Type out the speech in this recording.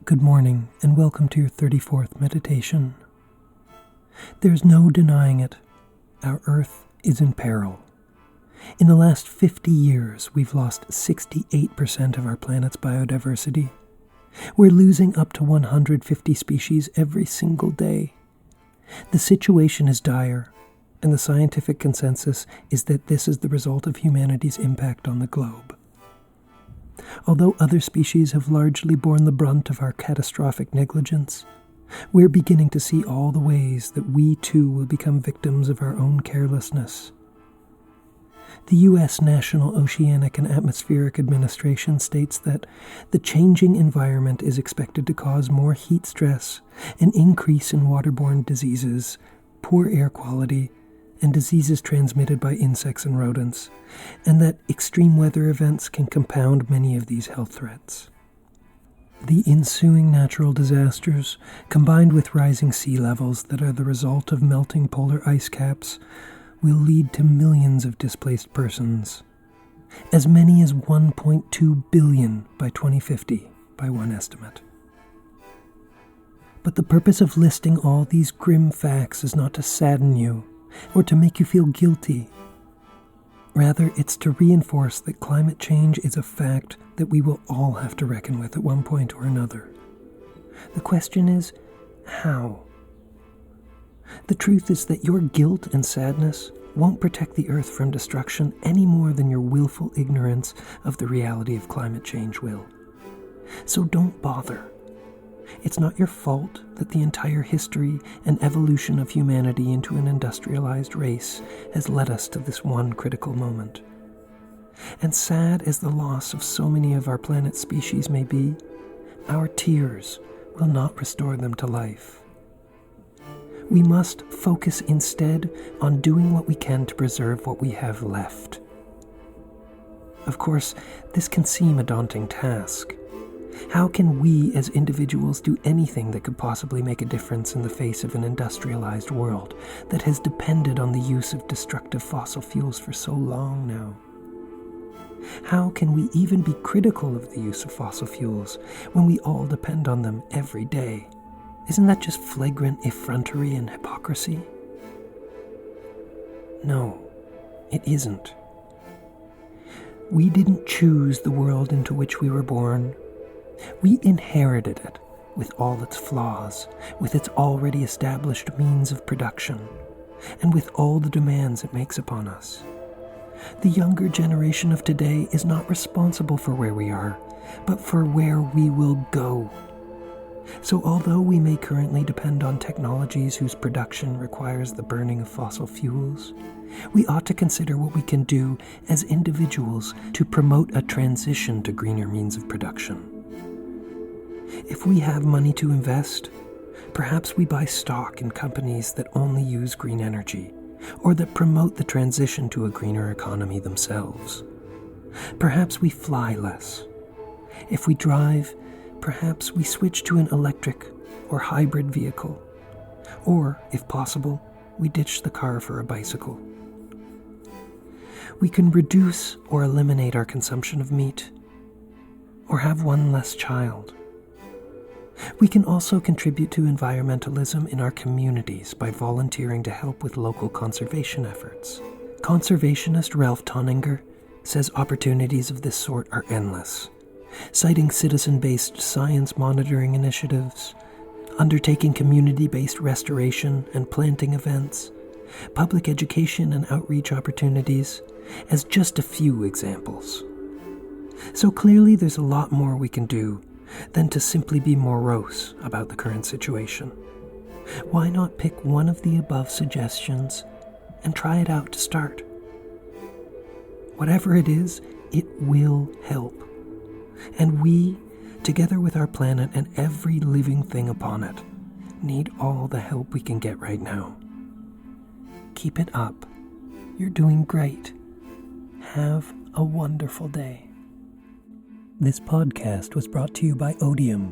Good morning, and welcome to your 34th meditation. There's no denying it. Our Earth is in peril. In the last 50 years, we've lost 68% of our planet's biodiversity. We're losing up to 150 species every single day. The situation is dire, and the scientific consensus is that this is the result of humanity's impact on the globe. Although other species have largely borne the brunt of our catastrophic negligence, we're beginning to see all the ways that we too will become victims of our own carelessness. The U.S. National Oceanic and Atmospheric Administration states that the changing environment is expected to cause more heat stress, an increase in waterborne diseases, poor air quality, and diseases transmitted by insects and rodents, and that extreme weather events can compound many of these health threats. The ensuing natural disasters, combined with rising sea levels that are the result of melting polar ice caps, will lead to millions of displaced persons, as many as 1.2 billion by 2050, by one estimate. But the purpose of listing all these grim facts is not to sadden you, or to make you feel guilty. Rather, it's to reinforce that climate change is a fact that we will all have to reckon with at one point or another. The question is, how? The truth is that your guilt and sadness won't protect the Earth from destruction any more than your willful ignorance of the reality of climate change will. So don't bother. It's not your fault that the entire history and evolution of humanity into an industrialized race has led us to this one critical moment. And sad as the loss of so many of our planet's species may be, our tears will not restore them to life. We must focus instead on doing what we can to preserve what we have left. Of course, this can seem a daunting task. How can we as individuals do anything that could possibly make a difference in the face of an industrialized world that has depended on the use of destructive fossil fuels for so long now? How can we even be critical of the use of fossil fuels when we all depend on them every day? Isn't that just flagrant effrontery and hypocrisy? No, it isn't. We didn't choose the world into which we were born. We inherited it with all its flaws, with its already established means of production, and with all the demands it makes upon us. The younger generation of today is not responsible for where we are, but for where we will go. So although we may currently depend on technologies whose production requires the burning of fossil fuels, we ought to consider what we can do as individuals to promote a transition to greener means of production. If we have money to invest, perhaps we buy stock in companies that only use green energy, or that promote the transition to a greener economy themselves. Perhaps we fly less. If we drive, perhaps we switch to an electric or hybrid vehicle. Or, if possible, we ditch the car for a bicycle. We can reduce or eliminate our consumption of meat, or have one less child. We can also contribute to environmentalism in our communities by volunteering to help with local conservation efforts. Conservationist Ralph Tonninger says opportunities of this sort are endless, citing citizen-based science monitoring initiatives, undertaking community-based restoration and planting events, public education and outreach opportunities, as just a few examples. So clearly there's a lot more we can do than to simply be morose about the current situation. Why not pick one of the above suggestions and try it out to start? Whatever it is, it will help. And we, together with our planet and every living thing upon it, need all the help we can get right now. Keep it up. You're doing great. Have a wonderful day. This podcast was brought to you by Odium,